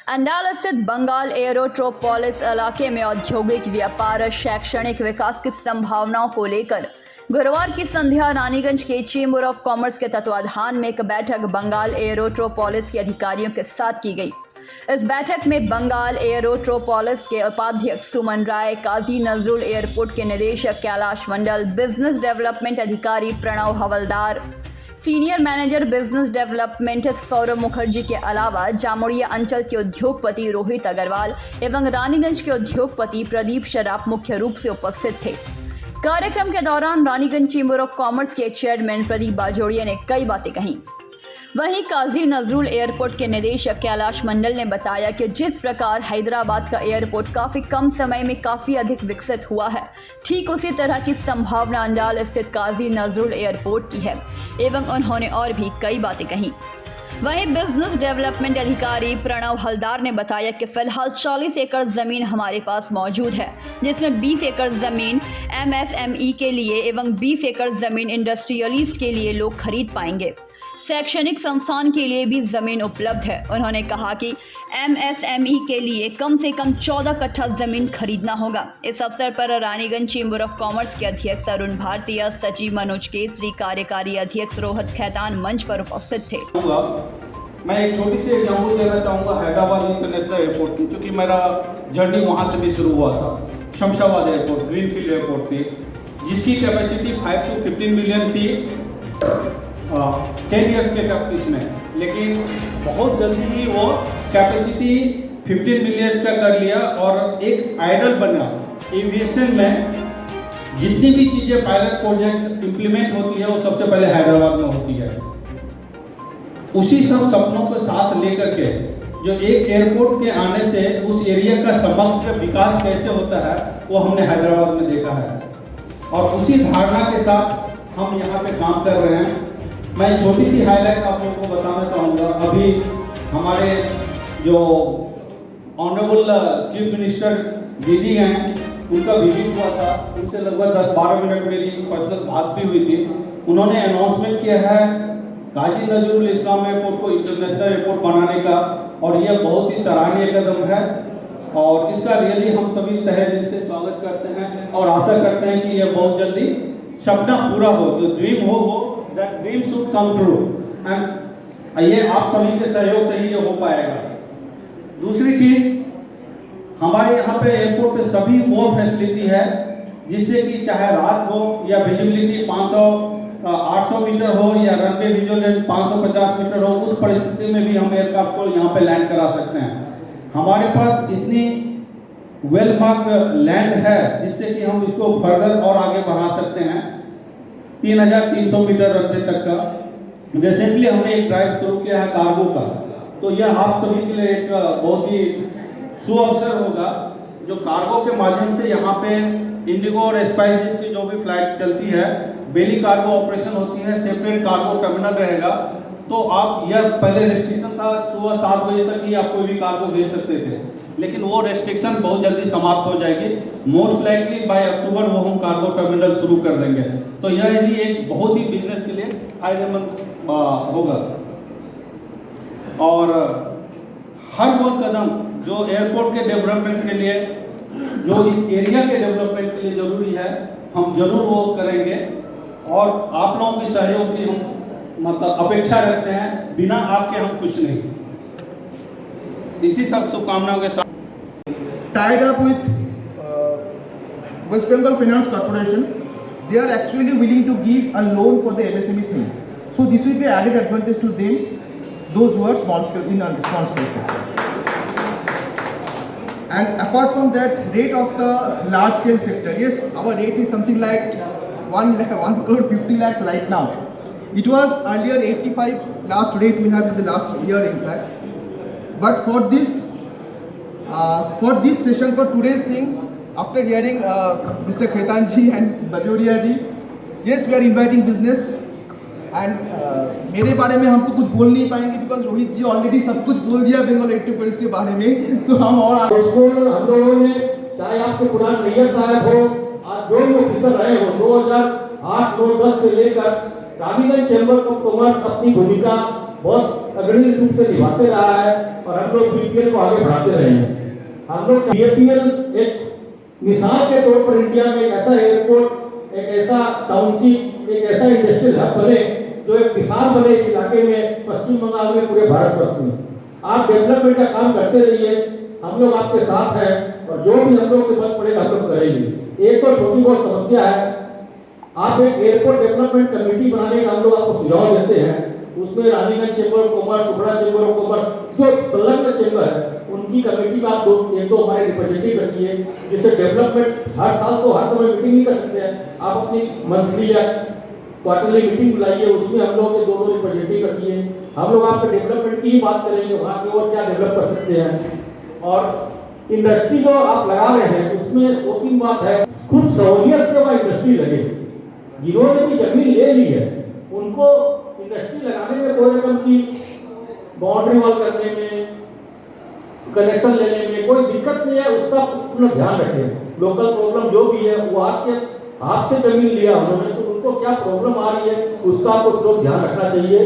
अंडाल स्थित बंगाल एयरोट्रोपोलिस इलाके में औद्योगिक व्यापार शैक्षणिक विकास की संभावनाओं को लेकर गुरुवार की संध्या रानीगंज के चेंबर ऑफ कॉमर्स के तत्वाधान में एक बैठक बंगाल एयरोट्रोपोलिस के अधिकारियों के साथ की गई। इस बैठक में बंगाल एयरोट्रोपोलिस के उपाध्यक्ष सुमन राय, काजी नजरुल एयरपोर्ट के निदेशक कैलाश मंडल, बिजनेस डेवलपमेंट अधिकारी Pranab Havaldar, senior manager business development Saurabh Mukherjee के अलावा जामुड़िया अंचल के उद्योगपति रोहित अग्रवाल एवं रानीगंज के उद्योगपति प्रदीप शराफ मुख्य रूप से उपस्थित थे। कार्यक्रम के दौरान रानीगंज चेंबर ऑफ कॉमर्स के चेयरमैन प्रदीप बाजोड़िया ने कई बातें कहीं। वहीं काजी नजरुल एयरपोर्ट के निदेशक कैलाश मंडल ने बताया कि जिस प्रकार हैदराबाद का एयरपोर्ट काफ़ी कम समय में काफ़ी अधिक विकसित हुआ है, ठीक उसी तरह की संभावना अंडाल स्थित काजी नजरुल एयरपोर्ट की है एवं उन्होंने और भी कई बातें कहीं। वहीं बिजनेस डेवलपमेंट अधिकारी प्रणव हवलदार ने बताया कि फिलहाल 40 एकड़ ज़मीन हमारे पास मौजूद है, जिसमें 20 एकड़ ज़मीन MSME के लिए एवं 20 एकड़ ज़मीन इंडस्ट्रियलिस्ट के लिए लोग खरीद पाएंगे। शैक्षणिक संस्थान के लिए भी ज़मीन उपलब्ध है। उन्होंने कहा कि MSME के लिए कम से कम 14 कट्ठा ज़मीन खरीदना होगा। इस अवसर पर रानीगंज चेंबर ऑफ कॉमर्स के अध्यक्ष अरुण भारतीय, सचिव मनोज केसरी, कार्यकारी अध्यक्ष रोहित खैतान मंच पर उपस्थित थे। मैं एक छोटी सी एग्जाम्पल देना चाहूँगा हैदराबाद इंटरनेशनल एयरपोर्ट की, क्योंकि मेरा जर्नी वहाँ से भी शुरू हुआ था। शमशाबाद एयरपोर्ट ग्रीनफील्ड एयरपोर्ट थी, जिसकी कैपेसिटी 5 to 15 मिलियन थी 10 ईयर्स के इसमें, लेकिन बहुत जल्दी ही वो कैपेसिटी 15 मिलियंस का कर लिया और एक आइडल बना। एविएशन में जितनी भी चीज़ें पायलट प्रोजेक्ट इम्प्लीमेंट होती है वो सबसे पहले हैदराबाद में होती है। उसी सब सपनों को साथ लेकर के जो एक एयरपोर्ट के आने से उस एरिया का समग्र विकास कैसे होता है वो हमने हैदराबाद में देखा है, और उसी धारणा के साथ हम यहाँ पे काम कर रहे हैं। मैं छोटी सी हाईलाइट आप लोगों को बताना चाहूँगा। अभी हमारे जो ऑनरेबल चीफ मिनिस्टर दीदी हैं, उनका विजिट हुआ था। उनसे लगभग 10-12 मिनट मेरी पर्सनल बात भी हुई थी। उन्होंने अनाउंसमेंट किया है काजी नजरुल इस्लाम एयरपोर्ट को इंटरनेशनल एयरपोर्ट बनाने का, और यह बहुत ही सराहनीय कदम है और इसका रियली हम सभी तहे दिल से स्वागत करते हैं और आशा करते हैं कि यह बहुत जल्दी सपना पूरा हो, जो ड्रीम हो that dream should come true, and ये आप सभी के सहयोग से ही ये हो पाएगा। दूसरी चीज, हमारे यहाँ पे एयरपोर्ट पे सभी वो फैसिलिटी है जिससे कि चाहे रात हो या विजिबिलिटी 800 मीटर हो या रनवे विजुअल 550 मीटर हो, उस परिस्थिति में भी हम एयरक्राफ्ट को यहाँ पे लैंड करा सकते हैं। हमारे पास इतनी वेल मार्क लैंड है जिससे कि हम इसको फर्दर और आगे बढ़ा सकते हैं 3300 मीटर रनवे तक का। रिसेंटली हमने एक ड्राइव शुरू किया है कार्गो का, तो यह आप सभी के लिए एक बहुत ही शुभ अवसर होगा। जो कार्गो के माध्यम से यहाँ पे इंडिगो और स्पाइसजेट की जो भी फ्लाइट चलती है, बेली कार्गो ऑपरेशन होती है, सेपरेट कार्गो टर्मिनल रहेगा। तो आप, यह पहले रेस्ट्रिक्शन था सुबह 7 बजे तक ही आप कोई भी कार्गो भेज सकते थे, लेकिन वो रेस्ट्रिक्शन बहुत जल्दी समाप्त हो जाएगी। मोस्ट लाइकली बाय अक्टूबर वो हम कार्गो टर्मिनल शुरू कर देंगे। तो यह भी एक बहुत ही बिजनेस के लिए फायदेमंद होगा। और हर वो कदम जो एयरपोर्ट के डेवलपमेंट के लिए, जो इस एरिया के डेवलपमेंट के लिए जरूरी है, हम जरूर वो करेंगे और आप लोगों के सहयोग की हम अपेक्षा रखते हैं। बिना आपके हम कुछ नहीं। इसी सब शुभकामनाओं के साथ tied up with West Bengal finance corporation, they are actually willing to give a loan for the MSME thing. So this will be added advantage to them, those who are small scale in a small scale sector. And apart from that, rate of the large scale sector, yes, our rate is something like 1 crore 50 lakhs right now. It was earlier 85 last rate we have in the last year in fact. But for this session, for today's thing, after hearing Mr. Khaitan ji and Bajoria ji, yes, we are inviting business and मेरे बारे में हम तो कुछ बोल नहीं पाएंगे because Rohit ji already सब कुछ बोल दिया बंगाल एयरपोर्ट के बारे में। तो हम और हम लोगों ने, चाहे आपके कुरान नैयर साहब हो, आज जो भी ऑफिसर रहे हो, 2008, 2010 से लेकर रानीगंज चैम्बर ऑफ कॉमर्स अपनी भूमिका बहुत अग्रणी रूप से निभाते रहा है और हम लोग बीपीएल को आगे बढ़ाते रहे हैं। हम लोग बीपीएल एक मिसाल के तौर पर इंडिया में एक ऐसा एयरपोर्ट, एक ऐसा टाउनशिप, एक ऐसा इंडस्ट्रियल हब बने जो एक मिसाल बने इस इलाके में, पश्चिम बंगाल में, पूरे भारतवर्ष में। आप डेवलपमेंट का काम करते रहिए, हम लोग आपके साथ हैं और जो भी हम लोग से मदद पड़ेगा हम लोग करेंगे। एक तो छोटी बहुत समस्या है, आप एक एयरपोर्ट डेवलपमेंट कमेटी बनाने का हम लोग आपको सुझाव देते हैं। उसमें रानीगंज चेंबर ऑफ कॉमर्स, उपड़ा चेंबर ऑफ कॉमर्स, जो संलग्न चेंबर है, उनकी कमेटी में आप एक दो हमारे रिप्रेजेंटेटिव रखिए, जिससे डेवलपमेंट हर साल तो हर समय मीटिंग नहीं कर सकते हैं, आप अपनी मंथली या क्वार्टरली मीटिंग बुलाइए, उसमें हम लोग के दो रिप्रेजेंटेटिव रखिए। हम लोग आपके डेवलपमेंट की ही बात करेंगे, वहाँ की और क्या डेवलप कर सकते हैं। और इंडस्ट्री जो आप लगा रहे हैं उसमें 2-3 बात है, खुद सहूलियत से वह इंडस्ट्री लगे। जिन्होंने भी जमीन ले ली है उनको इंडस्ट्री लगाने में कोई रकम की बाउंड्री वॉल करने में, कनेक्शन लेने में कोई दिक्कत नहीं है, उसका पूर्ण ध्यान रखें। लोकल प्रॉब्लम जो भी है वो आपके हाथ से जमीन लिया उन्होंने, तो उनको क्या प्रॉब्लम आ रही है उसका आपको तो ध्यान रखना चाहिए।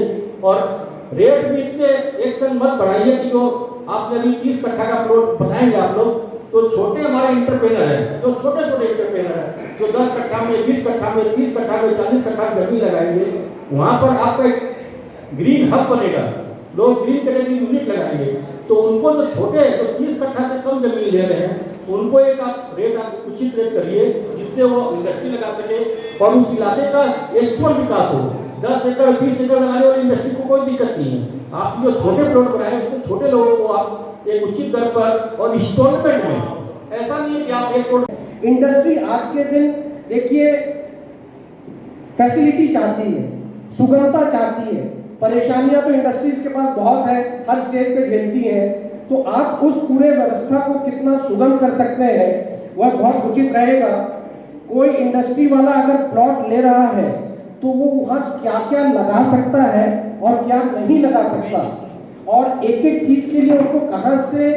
और रेट भी इतने एक संग मत बढ़ाइए कि जो आपने अभी 30 कट्ठा का प्लॉट बनाएंगे आप लोग, तो छोटे हमारे इंटरप्रेनर हैं, जो छोटे छोटे इंटरप्रेनर हैं, जो 10 कट्ठा में, 20 कट्ठा में, 30 कट्ठा में, 40 कट्ठा में जमीन लगाएंगे, वहां पर आपका एक ग्रीन हब बनेगा, लोग ग्रीन कैटेगरी यूनिट लगाएंगे, तो उनको जो छोटे जो 30 कट्ठा से कम जमीन ले रहे हैं उनको एक आप रेट, आप उचित रेट करिए जिससे वो इंडस्ट्री लगा सके और उस इलाके का एक्चुअल विकास हो। 10 एकड़ 20 एकड़ लगाने वाली इंडस्ट्री को कोई दिक्कत नहीं है। आप जो छोटे प्लॉट बनाए उसमें छोटे लोगों को आप एक उचित दर पर और इंस्टॉलमेंट में, ऐसा नहीं है कि आप एक प्लॉट। इंडस्ट्री आज के दिन देखिए फैसिलिटी चाहती है, सुगमता चाहती है, परेशानियां तो इंडस्ट्रीज के पास बहुत है, हर स्टेज पे झेलती है, तो आप उस पूरे व्यवस्था को कितना सुगम कर सकते हैं वह बहुत उचित रहेगा। कोई इंडस्ट्री वाला अगर प्लॉट ले रहा है तो वो वहाँ क्या क्या लगा सकता है और क्या नहीं लगा सकता, और एक एक चीज के लिए उसको कहाँ से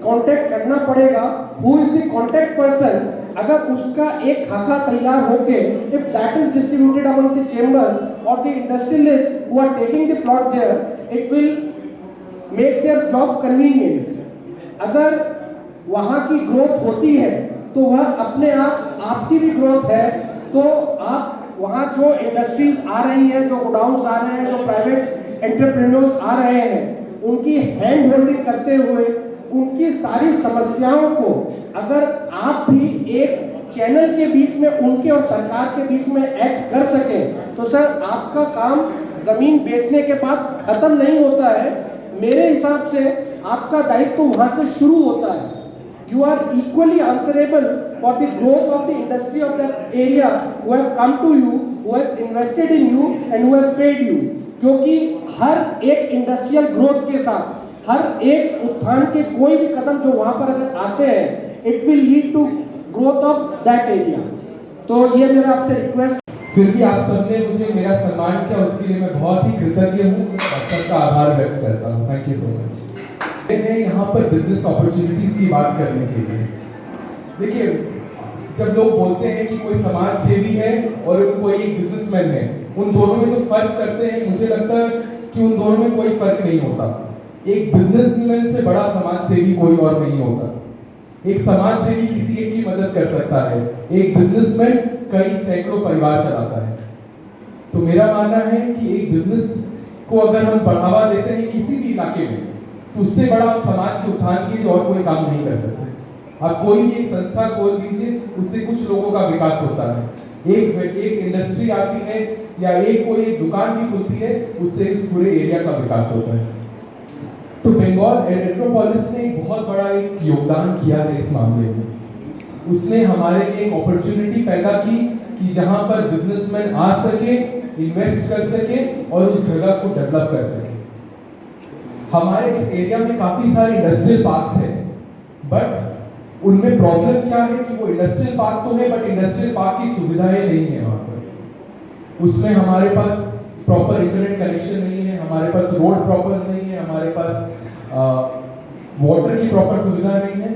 कांटेक्ट करना पड़ेगा, who is the contact person. अगर उसका एक खाका तैयार होके, if that is distributed among the chambers और the industrialist who are taking the plot there, it will make their job convenient. अगर वहाँ की ग्रोथ होती है तो वह अपने आप, आपकी भी ग्रोथ है, तो आप वहाँ जो इंडस्ट्रीज आ रही हैं, जो गोडाउन्स आ रहे हैं, जो प्राइवेट एंटरप्रेन्योर्स आ रहे हैं, उनकी हैंड होल्डिंग करते हुए उनकी सारी समस्याओं को अगर आप भी एक चैनल के बीच में, उनके और सरकार के बीच में एक्ट कर सकें, तो सर आपका काम जमीन बेचने के बाद खत्म नहीं होता है। मेरे हिसाब से आपका दायित्व वहां से शुरू होता है। You are equally answerable for the growth of the industry of that area who have come to you, who has invested in you and who has paid you. क्योंकि हर एक इंडस्ट्रियल ग्रोथ के साथ, हर एक उत्थान के कोई भी कदम जो वहां पर अगर आते हैं, it will lead to growth of that area. तो ये मेरा आपसे रिक्वेस्ट। फिर भी आप सबने मुझे मेरा सम्मान किया, उसके लिए मैं बहुत ही कृतज्ञ हूँ और सबका आभार व्यक्त करता हूँ। Thank you so much. मैं यहाँ पर बिजनेस अपॉर्चुनिटीज की बात करने के लिए, देखिए जब लोग बोलते हैं कि कोई समाज सेवी है और कोई एक बिजनेसमैन है, उन दोनों में जो फर्क करते हैं, मुझे लगता है कि उन दोनों में कोई फर्क नहीं होता। एक बिजनेसमैन से बड़ा समाज सेवी कोई और नहीं होता। एक समाज सेवी किसी एक की मदद कर सकता है, एक बिजनेसमैन कई सैकड़ों परिवार चलाता है। तो मेरा मानना है कि एक बिजनेस को अगर हम बढ़ावा देते हैं किसी भी इलाके में, तो उससे बड़ा हम समाज के उत्थान के लिए और कोई काम नहीं कर सकते। आप कोई भी एक संस्था खोल दीजिए, उससे कुछ लोगों का विकास होता है। एक इंडस्ट्री आती है या कोई एक दुकान भी खुलती है, उससे इस पूरे एरिया का विकास होता है। तो बंगाल एरोपोलिस ने एक बहुत बड़ा एक योगदान किया है इस मामले में। उसने हमारे लिए एक अपॉर्चुनिटी पैदा की कि जहां पर बिजनेसमैन आ सके, इन्वेस्ट कर सके और उस जगह को डेवलप कर सके। हमारे इस एरिया में काफी सारे इंडस्ट्रियल पार्क्स हैं, बट उनमें प्रॉब्लम क्या है कि वो इंडस्ट्रियल पार्क तो है बट इंडस्ट्रियल पार्क की सुविधाएं नहीं है वहाँ पर। उसमें हमारे पास प्रॉपर इंटरनेट कनेक्शन नहीं है, हमारे पास रोड प्रॉपर नहीं है, हमारे पास वाटर की प्रॉपर सुविधा नहीं है।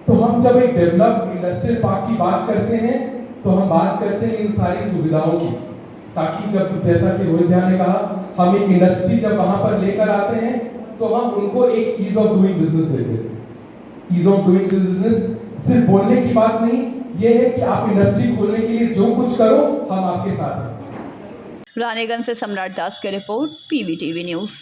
तो हम जब एक डेवलप इंडस्ट्रियल पार्क की बात करते हैं तो हम बात करते हैं इन सारी सुविधाओं की, ताकि जब जैसा कि रोहित भैया ने कहा हम एक इंडस्ट्री जब वहां पर लेकर आते हैं तो हम उनको एक ईज ऑफ डूइंग बिजनेस देते हैं। ईज ऑफ डूइंग बिजनेस सिर्फ बोलने की बात नहीं, ये है कि आप इंडस्ट्री खोलने के लिए जो कुछ करो हम आपके साथ हैं। रानीगंज से सम्राट दास की रिपोर्ट, PBTV न्यूज़।